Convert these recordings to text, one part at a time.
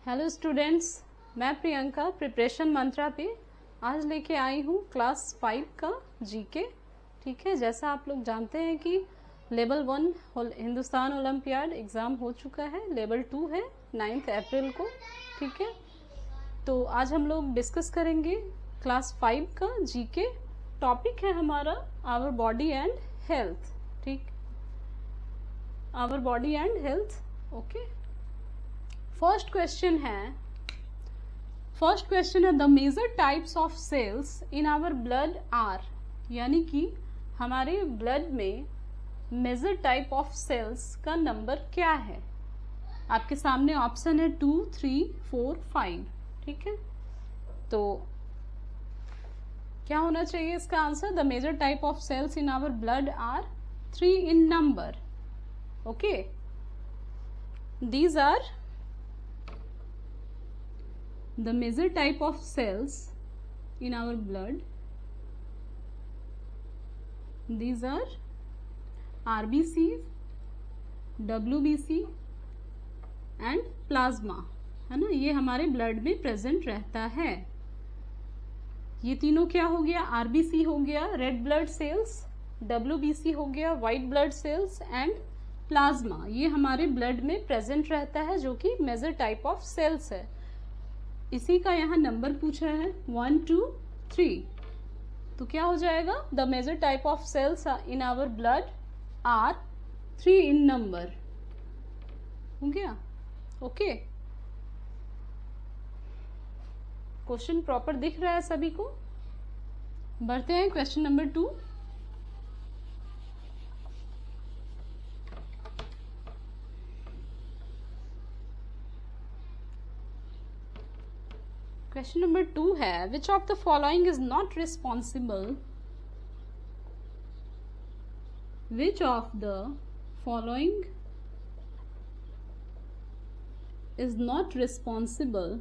Hello students, मैं Priyanka preparation मंत्रा पे आज लेके आई हूँ क्लास 5 का जीके। ठीक है, जैसा आप लोग जानते हैं कि लेवल 1 हिंदुस्तान ओलंपियाड एग्ज़ाम हो चुका है, लेवल 2 है 9 अप्रैल को। ठीक है, तो आज हम लोग डिस्कस करेंगे क्लास 5 का जीके। टॉपिक है हमारा आवर बॉडी एंड हेल्थ। ठीक, our body and health. Okay, first question है the major types of cells in our blood are, यानी कि हमारे ब्लड में मेजर टाइप ऑफ सेल्स का नंबर क्या है। आपके सामने ऑप्शन है 2, 3, 4, 5। ठीक है, तो क्या होना चाहिए इसका answer? The major type of cells in our blood are 3 in number. Okay, these are the major type of cells in our blood. These are RBCs, WBC and plasma, है ना। ये हमारे ब्लड में प्रेजेंट रहता है। ये तीनों क्या हो गया? RBC हो गया रेड ब्लड सेल्स, WBC हो गया white blood cells and plasma. ये हमारे ब्लड में प्रेजेंट रहता है, जो कि मेजर टाइप ऑफ सेल्स है। इसी का यहाँ नंबर पूछा है 1, 2, 3। तो क्या हो जाएगा? The major type of cells in our blood are 3 in number. हो गया? ओके, क्वेश्चन प्रॉपर दिख रहा है सभी को? बढ़ते हैं क्वेश्चन नंबर 2। क्वेश्चन नंबर 2 है which of the following is not responsible, which of the following is not responsible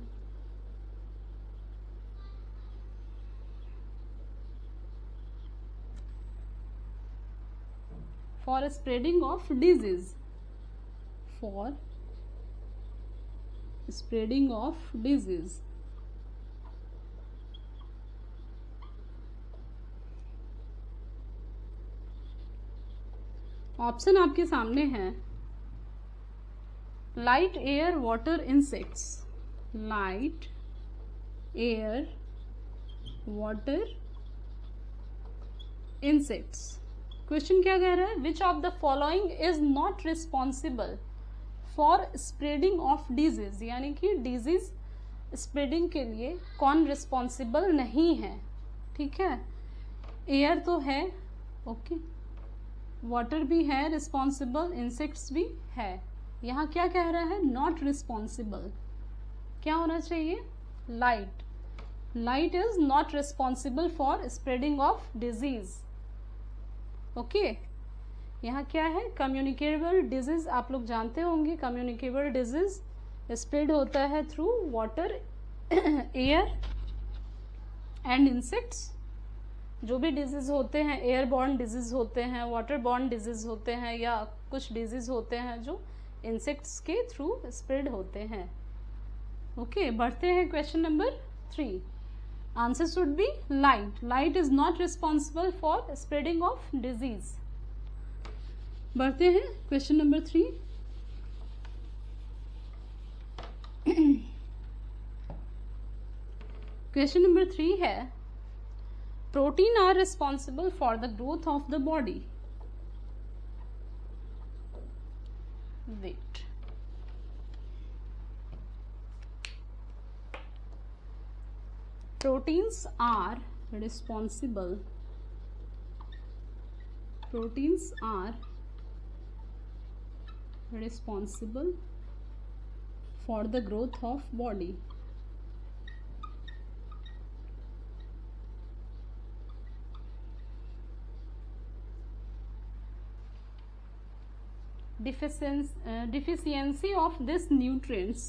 for spreading of disease, for spreading of disease. Option आपके सामने है light, air, water, insects. Light, air, water, insects. Question क्या कह रहा है? Which of the following is not responsible for spreading of disease, यानी कि disease spreading के लिए कौन रिस्पॉन्सिबल नहीं है। ठीक है, एयर तो है, ओके, वाटर भी है रिस्पॉन्सिबल, इंसेक्ट्स भी है। यहाँ क्या कह रहा है? Not responsible. क्या होना चाहिए? Light. Light is not responsible for spreading of disease. Okay, यहाँ क्या है? Communicable disease. आप लोग जानते होंगे कम्युनिकेबल डिजीज स्प्रेड होता है through water, air and insects. जो भी डिजीज होते हैं, एयर बॉर्न डिजीज होते हैं, वाटर बॉर्न डिजीज होते हैं, या कुछ डिजीज होते हैं जो इंसेक्ट्स के थ्रू स्प्रेड होते हैं। ओके, बढ़ते हैं question number 3। Answer should B light. Light is not responsible for spreading of disease. बढ़ते हैं क्वेश्चन नंबर 3। क्वेश्चन नंबर 3 है protein are responsible for the growth of the body. Wait, proteins are responsible for the growth of body. Deficiency of this nutrients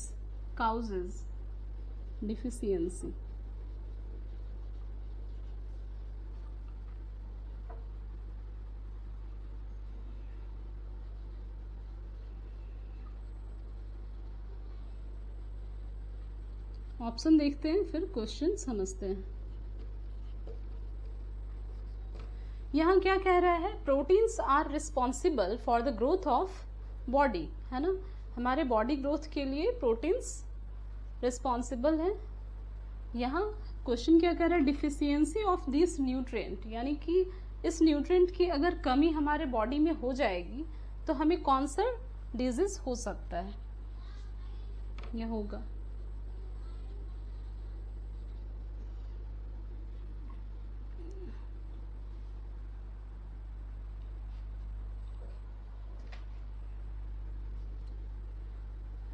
causes deficiency. Option देखते हैं फिर question समझते हैं। यहाँ क्या कह रहा है, proteins are responsible for the growth of body, है ना, हमारे बॉडी ग्रोथ के लिए प्रोटीन्स रिस्पॉन्सिबल है। यहाँ क्वेश्चन क्या कह रहा है, डिफिशियंसी ऑफ दिस न्यूट्रिएंट, यानी कि इस न्यूट्रिएंट की अगर कमी हमारे बॉडी में हो जाएगी तो हमें कौन सा डिजीज हो सकता है, यह होगा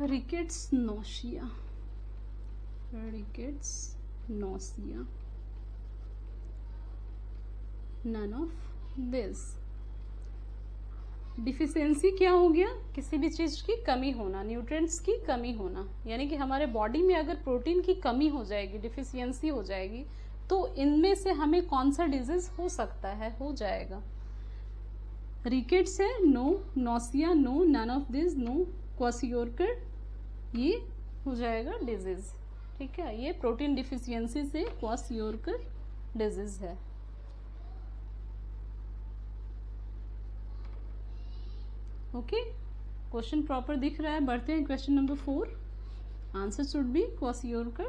rickets nausea, rickets nausea, none of this. Deficiency क्या हो गया, किसी भी चीज की कमी होना, न्यूट्रिएंट्स की कमी होना, यानी कि हमारे बॉडी में अगर प्रोटीन की कमी हो जाएगी, डिफिशियंसी हो जाएगी, तो इनमें से हमें कौन सा डिजीज हो सकता है, हो जाएगा। रिकेट्स है no, nausea no, none of this no, kwashiorkor ये हो जाएगा डिजीज, ठीक है। ये प्रोटीन डिफिशियंसी से क्वाशियोरकर डिजीज है। ओके, क्वेश्चन प्रॉपर दिख रहा है। बढ़ते हैं question number 4। Answer should be kwashiorkor.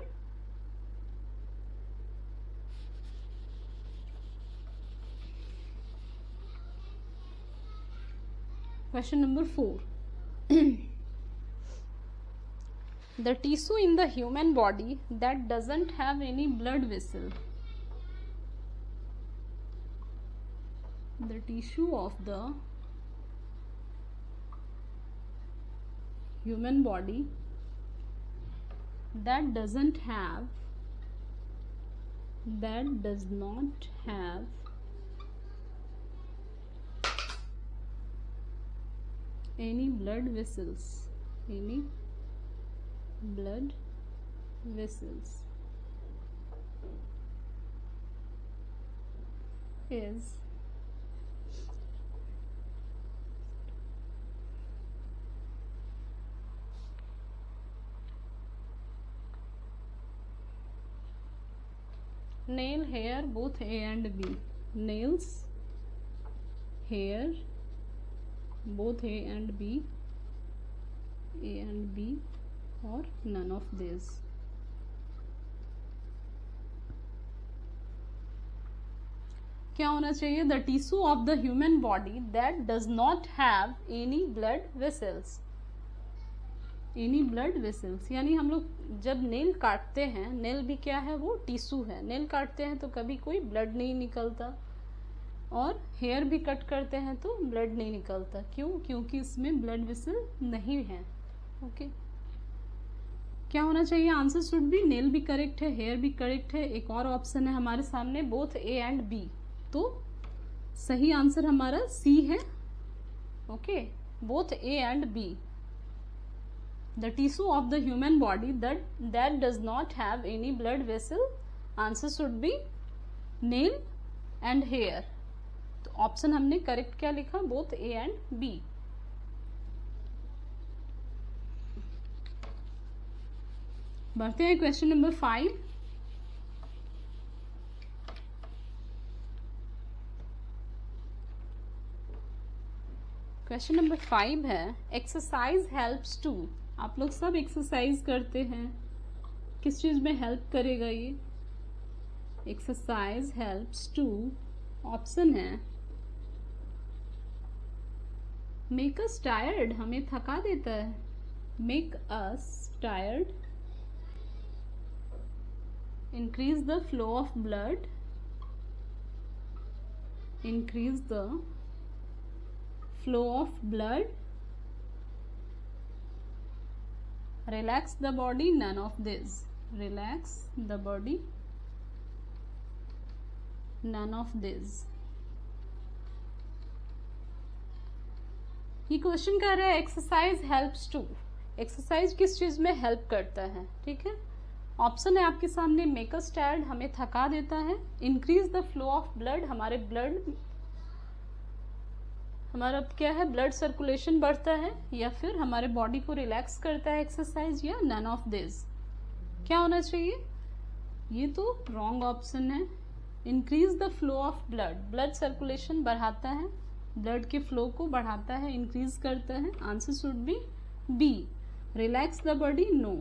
Question number 4। The tissue in the human body that doesn't have any blood vessel, the tissue of the human body that does not have any blood vessels, is nail, hair, both A and B, nails, hair, both A and B, or none of these। क्या होना चाहिए, the tissue of the human body that does not have any blood vessels, any blood vessels, यानी हम लोग जब nail काटते हैं, nail भी क्या है, वो टिश्यू है, नेल काटते हैं तो कभी कोई ब्लड नहीं निकलता, और हेयर भी कट करते हैं तो ब्लड नहीं निकलता, क्यों, क्योंकि इसमें ब्लड वेसल नहीं है। ओके, क्या होना चाहिए, आंसर शुड बी, नेल भी करेक्ट है, हेयर भी करेक्ट है। एक और ऑप्शन है हमारे सामने, बोथ ए एंड बी, तो सही आंसर हमारा सी है। Okay, both A and B, the tissue of the human body that does not have any blood vessel, answer should be nail and hair. तो option हमने correct क्या लिखा, both A and B. बढ़ते हैं question number 5। Question number 5 है, exercise helps to. आप लोग सब एक्सरसाइज करते हैं, किस चीज में हेल्प करेगा ये, एक्सरसाइज हेल्प्स टू, ऑप्शन है मेक अस टायर्ड, हमें थका देता है, make us tired, increase the flow of blood, increase the flow of blood, relax the body, none of this, relax the body, none of this। ये question कर रहा है exercise helps to, exercise किस चीज में हेल्प करता है, ठीक है। ऑप्शन है आपके सामने, मेक अस टायर्ड, हमें थका देता है, increase the flow of blood, हमारे ब्लड, हमारा क्या है, ब्लड सर्कुलेशन बढ़ता है, या फिर हमारे बॉडी को रिलैक्स करता है एक्सरसाइज, या नन ऑफ दिस। क्या होना चाहिए? ये तो रॉन्ग ऑप्शन है। Increase the flow of blood, blood circulation बढ़ाता है, ब्लड के फ्लो को बढ़ाता है, इंक्रीज करता है। Answer should be B. Relax the body, no.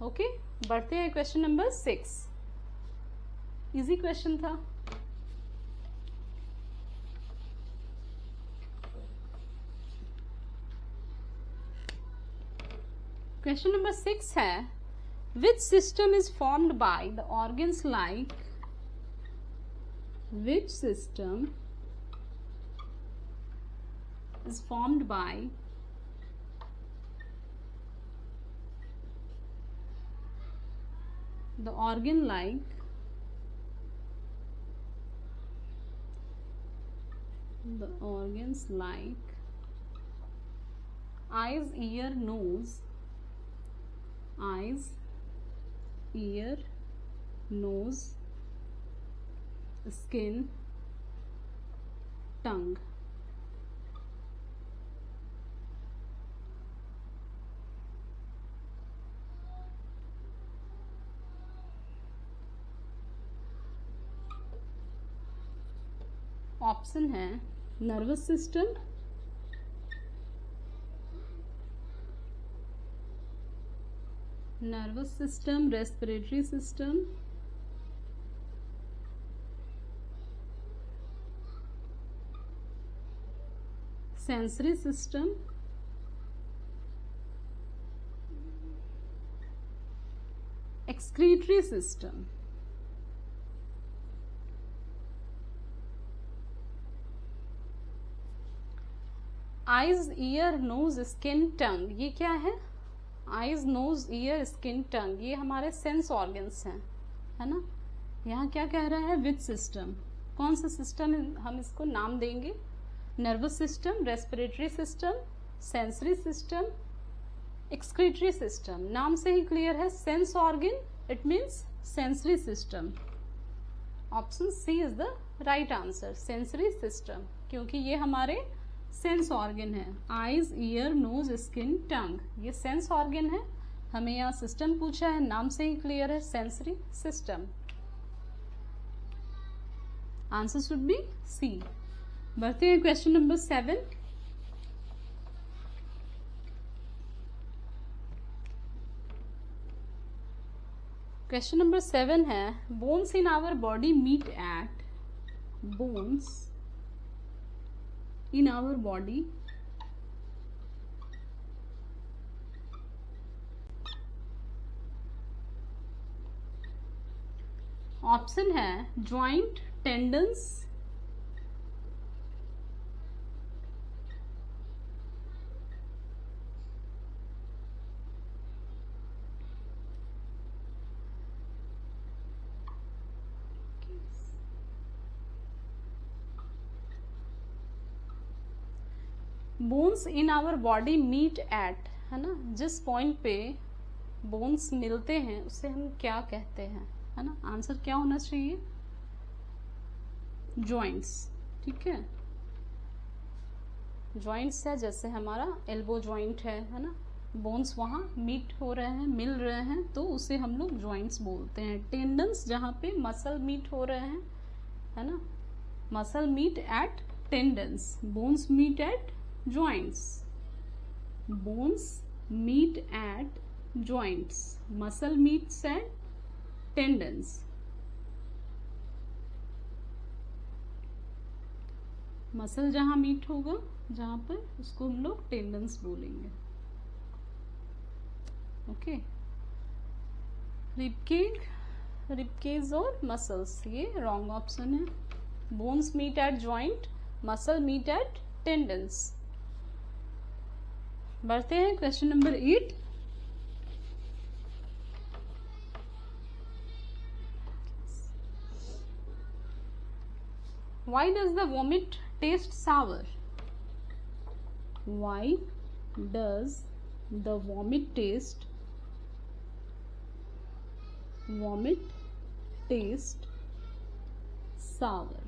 Okay, बढ़ते हैं क्वेश्चन नंबर 6। इजी क्वेश्चन था। क्वेश्चन नंबर 6 है, which system is formed by the organs like, which system is formed by the organ like the organs like eyes, ear, nose, eyes, ear, nose, skin, tongue. Option है nervous system, respiratory system, sensory system, excretory system. Eyes, ear, nose, skin, tongue, ये क्या है? Eyes, nose, ear, skin, tongue, ये हमारे sense organs हैं, है ना। यहाँ क्या कह रहा है? विच सिस्टम, कौन सा सिस्टम हम इसको नाम देंगे? Nervous system, respiratory system, sensory system, excretory system. नाम से ही क्लियर है, sense organ, it means sensory system. Option C is the right answer, sensory system, क्योंकि ये हमारे सेंस ऑर्गन है। Eyes, ear, nose, skin, tongue, ये सेंस ऑर्गन है। हमें यहाँ सिस्टम पूछा है, नाम से ही क्लियर है, sensory system. Answer should be C. बढ़ते हैं क्वेश्चन नंबर 7। क्वेश्चन नंबर 7 है, bones in our body meet at, bones in our body option है joint, tendons, bones in our body meet at, है ना, जिस पॉइंट पे bones मिलते हैं उसे हम क्या कहते हैं, है ना। आंसर क्या होना चाहिए? जॉइंट्स, ठीक है। जॉइंट्स है, जैसे हमारा एल्बो जॉइंट है ना, बोन्स वहाँ मीट हो रहे हैं, मिल रहे हैं, तो उसे हम लोग जॉइंट्स बोलते हैं। टेंडन्स, जहाँ पे मसल मीट हो रहे हैं, है ना, muscle meet at tendons, bones meet at joints, bones meet at joints, muscle meets at tendons। Muscle जहां मीट होगा, जहां पर, उसको हम लोग टेंडन्स बोलेंगे। ओके, रिबकेज और मसल्स, ये रॉन्ग ऑप्शन है। Bones meet at joint, muscle meet at tendons. बढ़ते हैं question number 8। Why does the vomit taste sour? Why does the vomit taste sour?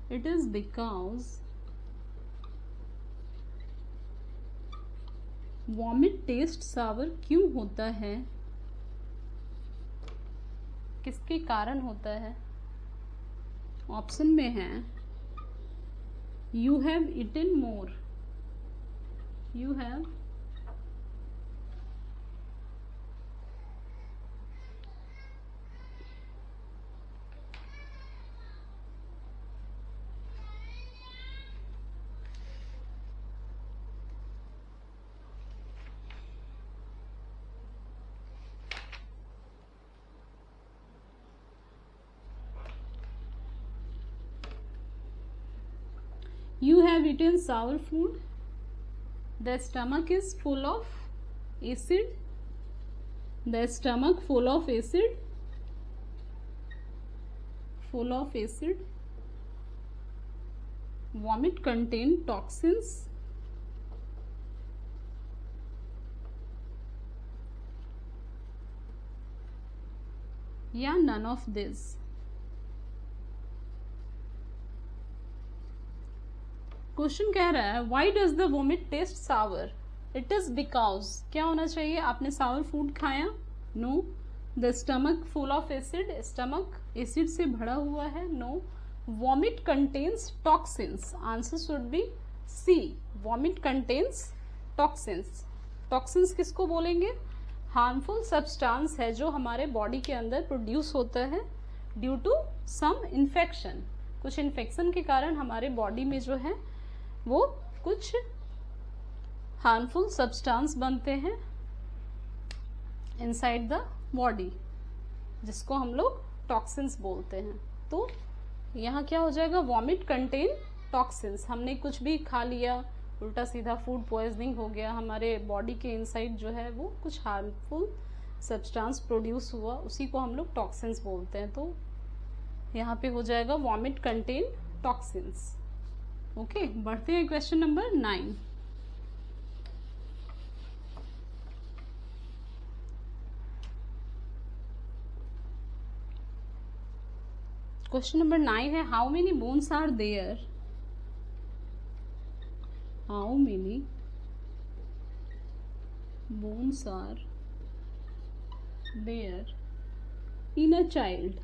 It is because vomit taste sour क्यों होता है, किसके कारण होता है? ऑप्शन में है you have eaten more, you have You have eaten sour food. The stomach is full of acid. The stomach full of acid. Full of acid. Vomit contain toxins. या none of this. क्वेश्चन कह रहा है why does the vomit taste sour, it is because, क्या होना चाहिए, आपने sour food खाया, no, the stomach full of acid, stomach acid से भरा हुआ है, no, vomit contains toxins, answer should be C, vomit contains toxins. Toxins किसको बोलेंगे, हार्मफुल सब्सटेंस है जो हमारे बॉडी के अंदर प्रोड्यूस होता है ड्यू टू सम इन्फेक्शन, कुछ इन्फेक्शन के कारण हमारे बॉडी में जो है वो कुछ हार्मफुल सब्सटेंस बनते हैं इनसाइड द बॉडी, जिसको हम लोग टॉक्सिन्स बोलते हैं। तो यहाँ क्या हो जाएगा, वॉमिट कंटेन टॉक्सिन्स, हमने कुछ भी खा लिया, उल्टा सीधा फूड पॉइजनिंग हो गया, हमारे बॉडी के इनसाइड जो है वो कुछ हार्मफुल सब्सटेंस प्रोड्यूस हुआ, उसी को हम लोग टॉक्सिन्स बोलते हैं। तो यहाँ पे हो जाएगा वॉमिट कंटेन टॉक्सिन्स। ओके, बढ़ते हैं क्वेश्चन नंबर 9। क्वेश्चन नंबर 9 है how many bones are there, how many bones are there in a child.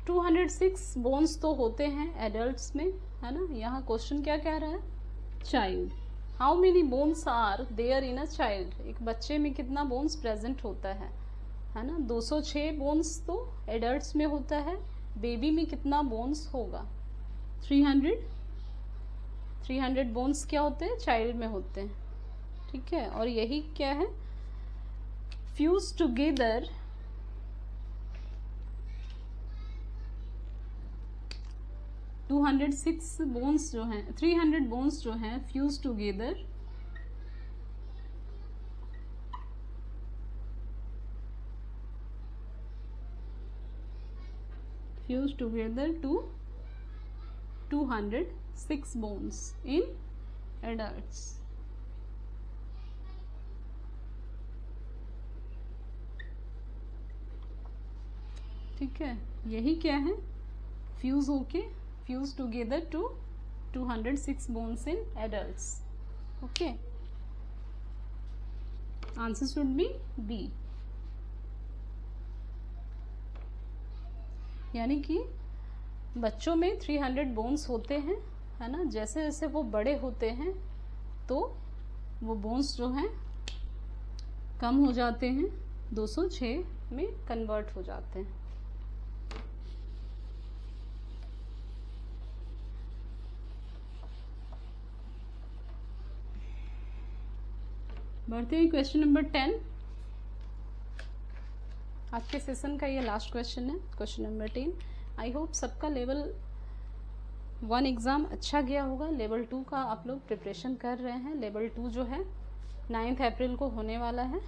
206 bones तो होते हैं एडल्ट्स में, है ना। यहाँ क्वेश्चन क्या कह रहा है, child, how many bones are there in a child, एक बच्चे में कितना बोन्स प्रेजेंट होता है ना। 206 बोन्स तो एडल्ट्स में होता है, बेबी में कितना बोन्स होगा, 300 बोन्स क्या होते हैं, चाइल्ड में होते हैं, ठीक है। और यही क्या है, फ्यूज टुगेदर 206 बोन्स जो हैं, 300 बोन्स जो हैं fuse together to 206 bones in adults। ठीक है, यही क्या है, फ्यूज होके fuse together to 206 bones in adults। Okay, answer should be B, यानी कि बच्चों में 300 बोन्स होते हैं, है ना। जैसे जैसे वो बड़े होते हैं तो वो बोन्स जो हैं कम हो जाते हैं, 206 में कन्वर्ट हो जाते हैं। बढ़ते हैं क्वेश्चन नंबर 10। आज के सेशन का ये लास्ट क्वेश्चन है, क्वेश्चन नंबर 10। आई होप सबका लेवल 1 एग्ज़ाम अच्छा गया होगा। लेवल 2 का आप लोग प्रिपरेशन कर रहे हैं। लेवल 2 जो है 9 अप्रैल को होने वाला है,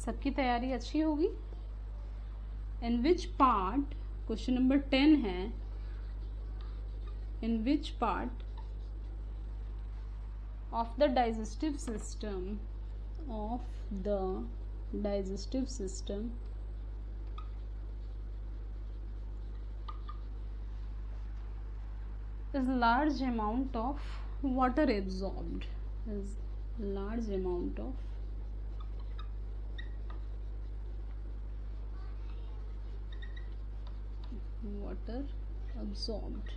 सबकी तैयारी अच्छी होगी। इन विच पार्ट, क्वेश्चन नंबर 10 है, in which part of the digestive system is large amount of water absorbed, is large amount of water absorbed.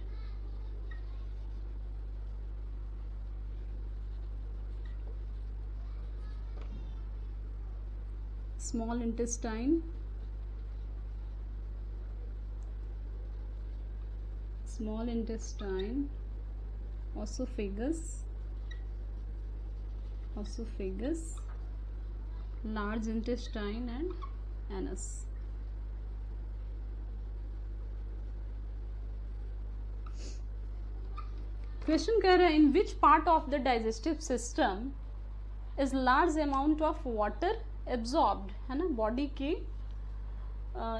Small intestine, esophagus, large intestine and anus. Question कह रहा है in which part of the digestive system is large amount of water absorbed, है ना, body के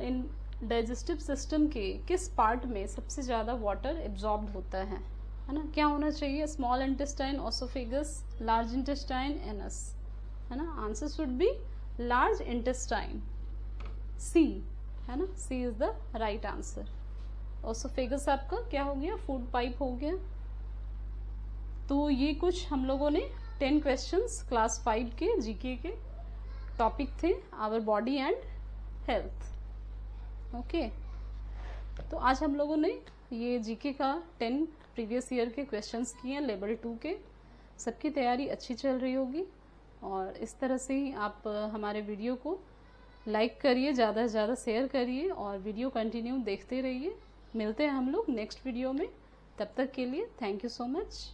इन digestive system के किस part में सबसे ज़्यादा वाटर एब्जॉर्ब्ड होता है ना. क्या होना चाहिए? Small intestine, oesophagus, large intestine, anus, है ना. Answer should be large intestine, C, है ना. C is the right answer. Oesophagus आपका क्या हो गया? फूड पाइप हो गया. तो ये कुछ हम लोगों ने 10 क्वेश्चंस क्लास 5 के जीके के टॉपिक थे, our body and health. Okay, तो आज हम लोगों ने ये जीके का 10 प्रीवियस ईयर के क्वेश्चंस किए हैं, लेवल 2 के. सबकी तैयारी अच्छी चल रही होगी और इस तरह से ही आप हमारे वीडियो को लाइक करिए, ज़्यादा से ज़्यादा शेयर करिए और वीडियो कंटिन्यू देखते रहिए. मिलते हैं हम लोग नेक्स्ट वीडियो में. तब तक के लिए थैंक यू सो मच.